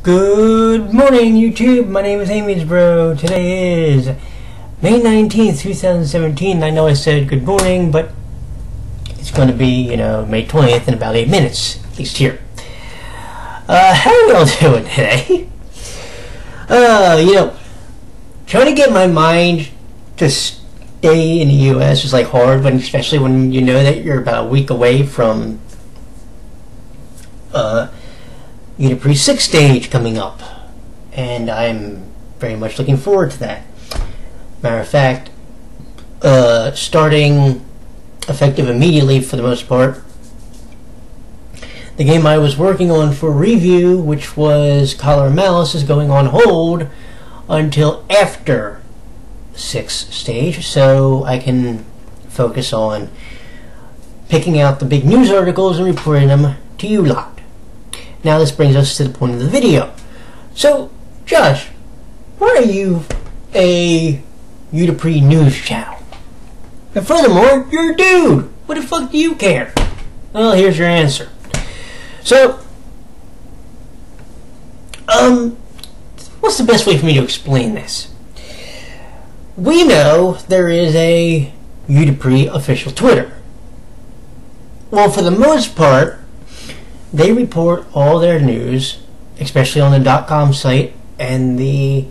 Good morning, YouTube. My name is Amy's Bro. Today is May 19th, 2017. I know I said good morning, but it's going to be, May 20th in about 8 minutes, at least here. How are y'all doing today? Trying to get my mind to stay in the U.S. is like hard, but especially when you know that you're about a week away from UtaPri 6th stage coming up, and I'm very much looking forward to that. Matter of fact, starting effective immediately for the most part, the game I was working on for review, which was Malice, is going on hold until after 6th stage, so I can focus on picking out the big news articles and reporting them to you lot. Now this brings us to the point of the video. So, Josh, why are you a UtaPri news channel? And furthermore, you're a dude. What the fuck do you care? Well, here's your answer. So, what's the best way for me to explain this? We know there is a UtaPri official Twitter. Well, for the most part, they report all their news, especially on the .com site and the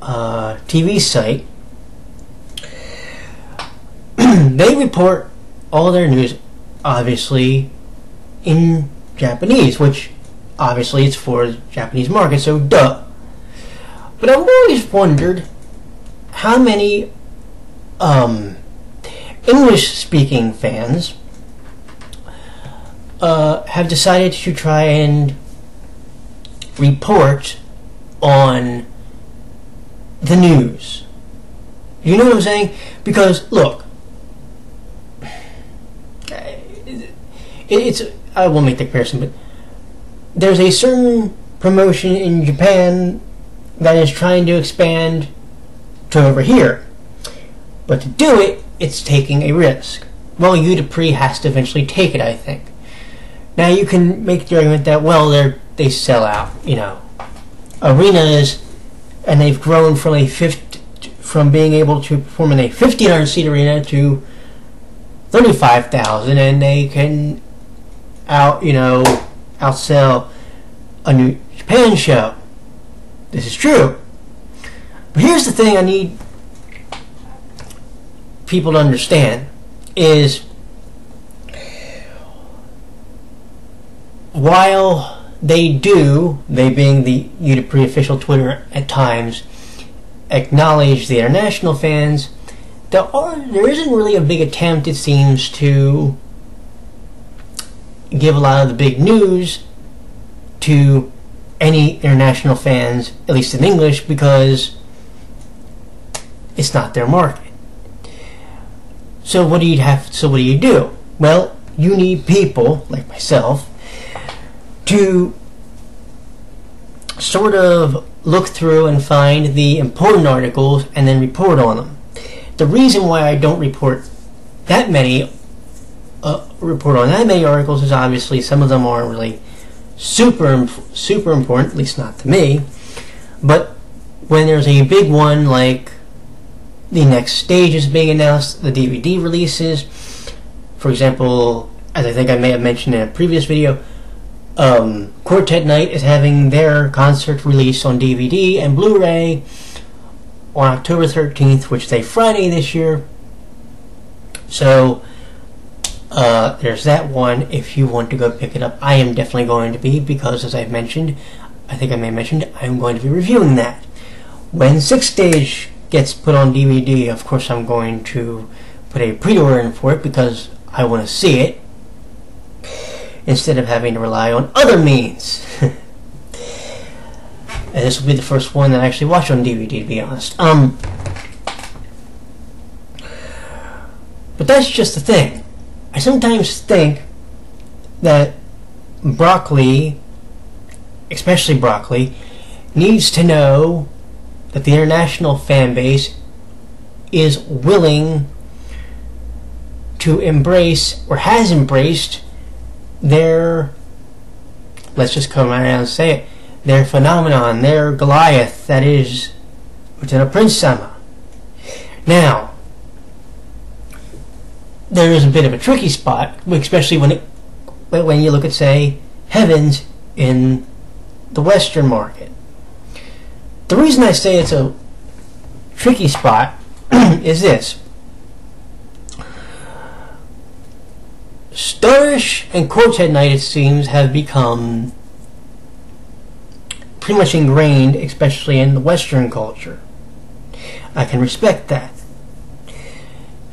TV site. They report all their news, obviously, in Japanese, which obviously it's for the Japanese market, so duh. But I've always wondered how many English-speaking fans have decided to try and report on the news. You know what I'm saying? Because, look, I won't make the comparison, but there's a certain promotion in Japan that is trying to expand to over here. But to do it, it's taking a risk. Well, UtaPri has to eventually take it, I think. Now you can make the argument that, well, they sell out, arenas, and they've grown from being able to perform in a 1,500-seat arena to 35,000, and they can outsell a New Japan show. This is true. But here's the thing I need people to understand is, while they being the UtaPri official Twitter at times, acknowledge the international fans, there isn't really a big attempt, it seems, to give a lot of the big news to any international fans, at least in English, because it's not their market. So what do you do? Well, you need people like myself to sort of look through and find the important articles and then report on them. The reason why I don't report that many articles is obviously some of them aren't really super important, at least not to me. But when there's a big one like the next stage is being announced, the DVD releases, for example, as I think I may have mentioned in a previous video, Quartet Night is having their concert release on DVD and Blu-ray on October 13th, which is a Friday this year. So there's that one. If you want to go pick it up, I am definitely going to be, because as I've mentioned, I think I may have mentioned, I'm going to be reviewing that. When 6th stage gets put on DVD, of course I'm going to put a pre-order in for it because I want to see it, instead of having to rely on other means. And this will be the first one that I actually watch on DVD, to be honest. But that's just the thing. I sometimes think that Broccoli, especially Broccoli, needs to know that the international fan base is willing to embrace, or has embraced, their, let's just come right out and say it, their phenomenon, their Goliath, that is Lieutenant Prince Sama. Now, there is a bit of a tricky spot, especially when you look at, say, Heavens in the Western market. The reason I say it's a tricky spot is this. Starish and Quartet Knight, it seems, have become pretty much ingrained, especially in the Western culture. I can respect that.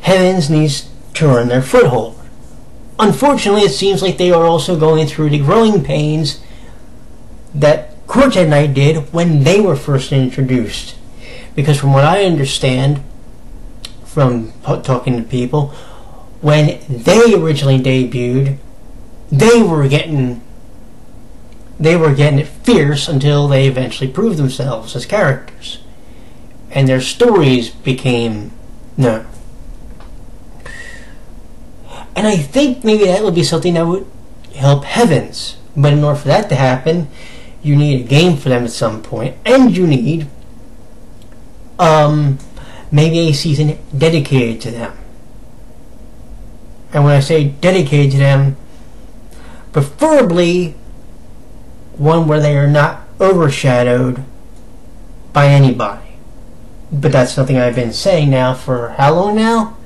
Heavens needs to earn their foothold. Unfortunately, it seems like they are also going through the growing pains that Quartet Knight did when they were first introduced. Because from what I understand, from talking to people, when they originally debuted, they were getting it fierce until they eventually proved themselves as characters, and their stories became known. And I think maybe that would be something that would help Heavens. But in order for that to happen, you need a game for them at some point, and you need maybe a season dedicated to them. And when I say dedicated to them, preferably one where they are not overshadowed by anybody. But that's something I've been saying now for how long now?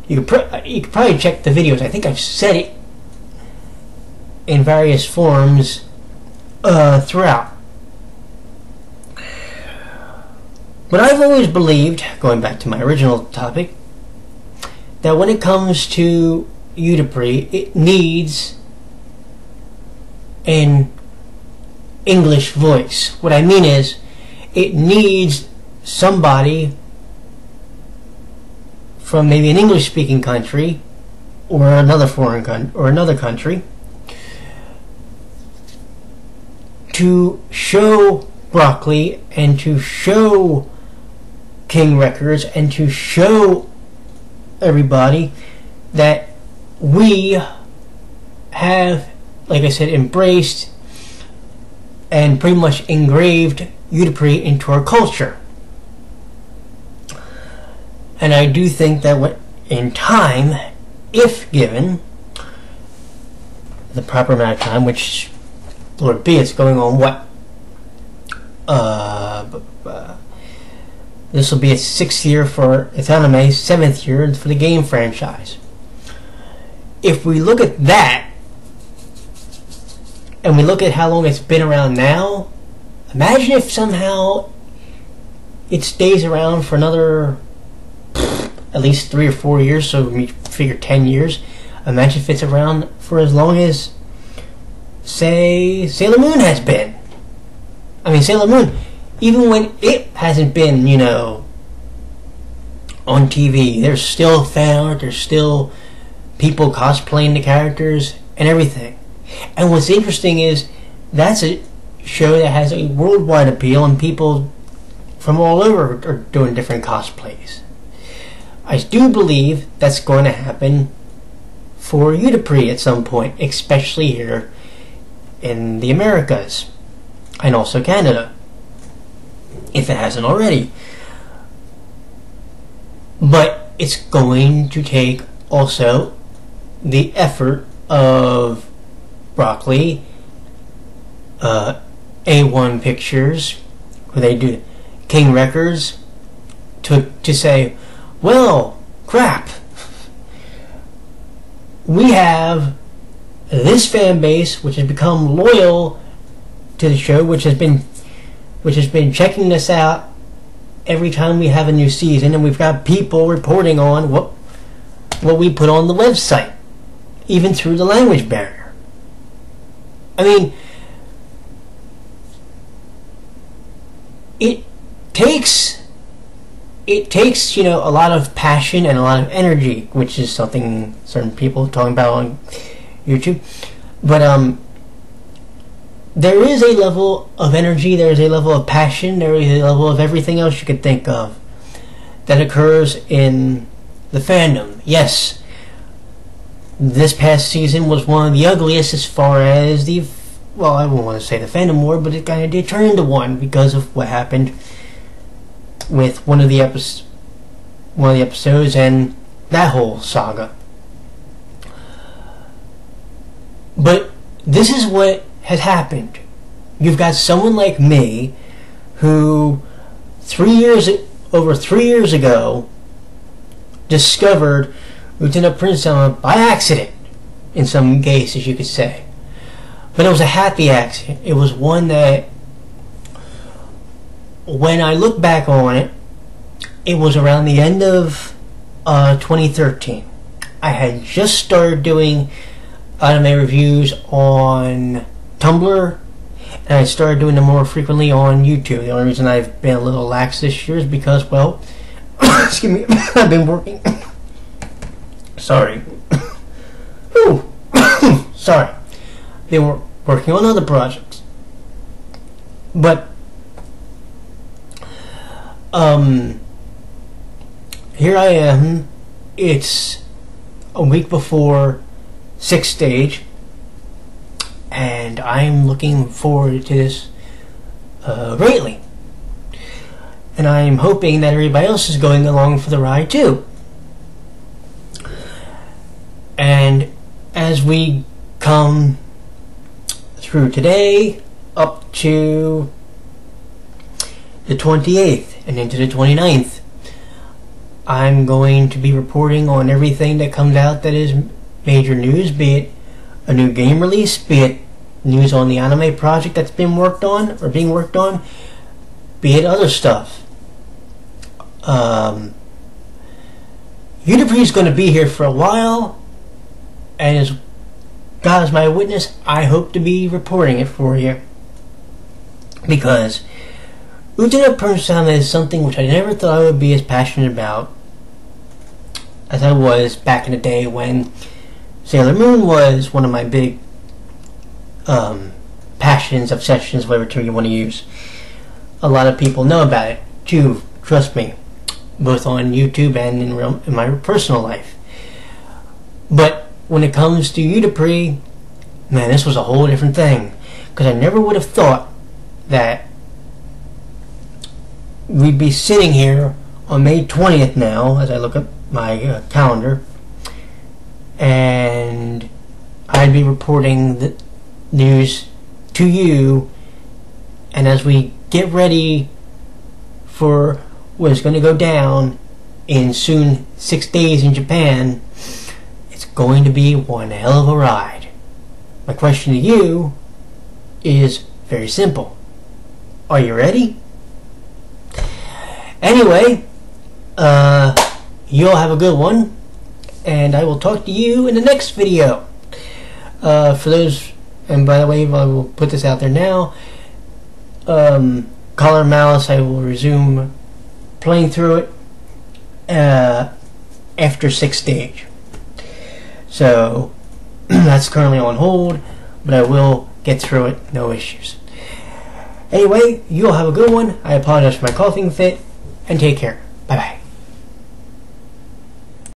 You could probably check the videos. I think I've said it in various forms throughout. But I've always believed, going back to my original topic, that when it comes to UtaPri, it needs an English voice. What I mean is, it needs somebody from maybe an English-speaking country or another foreign country or another country to show Broccoli and to show King Records and to show everybody that we have, like I said, embraced and pretty much engraved UtaPri into our culture. And I do think that in time, if given the proper amount of time, which, Lord be, it's going on what? This will be its 6th year for its anime, 7th year for the game franchise. If we look at that, and we look at how long it's been around now, imagine if somehow it stays around for another at least 3 or 4 years, so we figure 10 years. Imagine if it's around for as long as, say, Sailor Moon has been. I mean, Sailor Moon, even when it hasn't been, you know, on TV, there's still fan art, there's still people cosplaying the characters and everything. And what's interesting is that's a show that has a worldwide appeal, and people from all over are doing different cosplays. I do believe that's going to happen for UtaPri at some point, especially here in the Americas and also Canada, if it hasn't already. But it's going to take also the effort of Broccoli, A1 Pictures, where they do King Records, to say, well, crap, we have this fan base which has become loyal to the show, which has been checking us out every time we have a new season, and we've got people reporting on what we put on the website, even through the language barrier. I mean, it takes, you know, a lot of passion and a lot of energy, which is something certain people are talking about on YouTube. But there is a level of energy, there is a level of passion, there is a level of everything else you could think of that occurs in the fandom. Yes, this past season was one of the ugliest as far as the well, I won't want to say the fandom war, but it kind of did turn into one because of what happened with one of the episodes and that whole saga. But this is what has happened. You've got someone like me who over 3 years ago discovered UtaPri by accident, in some cases you could say. But it was a happy accident. It was one that, when I look back on it, it was around the end of 2013. I had just started doing anime reviews on Tumblr, and I started doing them more frequently on YouTube. The only reason I've been a little lax this year is because, well, excuse me, I've been working. Sorry. Ooh. Sorry. They were working on other projects. But, here I am. It's a week before 6th stage, and I'm looking forward to this greatly. And I'm hoping that everybody else is going along for the ride too. And as we come through today up to the 28th and into the 29th, I'm going to be reporting on everything that comes out that is major news, be it a new game release, be it news on the anime project that's been worked on or being worked on, be it other stuff. UtaPri is going to be here for a while, and as God is my witness, I hope to be reporting it for you, because UtaPri is something which I never thought I would be as passionate about as I was back in the day when Sailor Moon was one of my big passions, obsessions, whatever term you want to use. A lot of people know about it too, trust me, both on YouTube and in my personal life. But when it comes to UtaPri, man, this was a whole different thing, because I never would have thought that we'd be sitting here on May 20th now, as I look at my calendar, and I'd be reporting the news to you, and as we get ready for what's going to go down in soon 6 days in Japan, it's going to be one hell of a ride. My question to you is very simple. Are you ready? Anyway, you'll have a good one, and I will talk to you in the next video. For those, and by the way, I will put this out there now, Collar Malice, I will resume playing through it after 6th stage. So that's currently on hold, but I will get through it, no issues. Anyway, you'll have a good one. I apologize for my coughing fit, and take care. Bye bye.